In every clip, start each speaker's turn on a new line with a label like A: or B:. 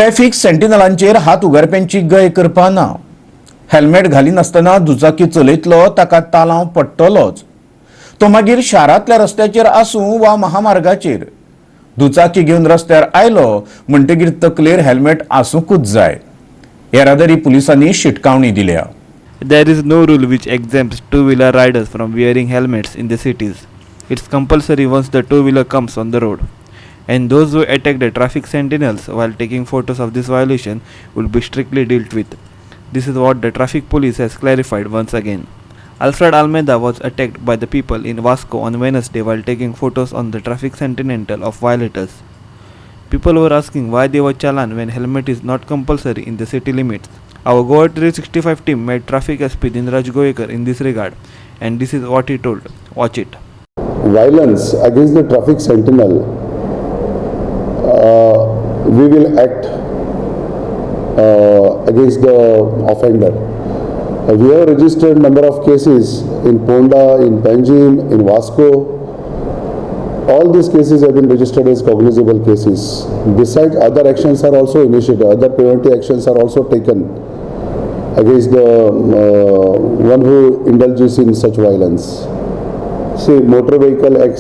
A: Traffic सेंटिनलांचेर हात उगारप्यांची गय करपा ना. हेल्मेट घालिनासतना दुचाकी चलयतलो ताका तालांव पडटलोच. तो मागीर शारांतल्या रस्त्याचेर आसूं वा महामार्गाचेर. दुचाकी घेवन रस्त्यार आयलो म्हणटकीर तकलेर हेल्मेट आसूंकूच जाय. येरादारी पुलिसांनी शिटकावणी दिल्या.
B: There is no rule which exempts two-wheeler riders from wearing helmets in the cities. It's compulsory once the two-wheeler comes on the road. And those who attack the traffic sentinels while taking photos of this violation will be strictly dealt with. This is what the traffic police has clarified once again. Alfred Almeida was attacked by the people in Vasco on Wednesday while taking photos on the traffic sentinel of violators. People were asking why they were challan when helmet is not compulsory in the city limits. Our Goa 365 team met traffic SP Dinraj Goekar in this regard, and this is what he told. Watch it.
C: Violence against the traffic sentinel, we will act against the offender. We have registered number of cases in Ponda, in Panjim, in Vasco. All these cases have been registered as cognizable cases. Besides, other actions are also initiated, other preventive actions are also taken against the one who indulges in such violence. See, Motor Vehicle Act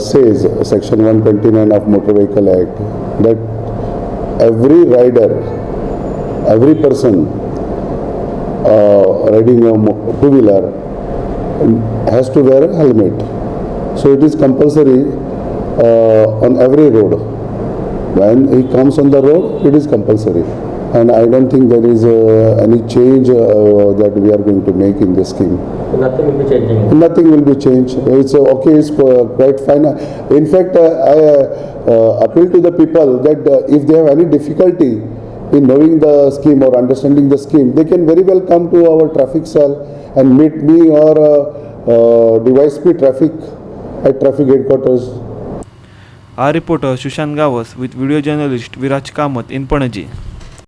C: says, Section 129 of Motor Vehicle Act, that every rider, every person riding a two-wheeler has to wear a helmet. So it is compulsory on every road. When he comes on the road, it is compulsory. And I don't think there is any change that we are going to make in this scheme.
D: Nothing will be changing.
C: Nothing will be changed. It's okay. It's quite fine. In fact, I appeal to the people that if they have any difficulty in knowing the scheme or understanding the scheme, they can very well come to our traffic cell and meet me or DYSP traffic at traffic headquarters.
B: Our reporter Shushan Gawas with video journalist Viraj Kamath in Panaji.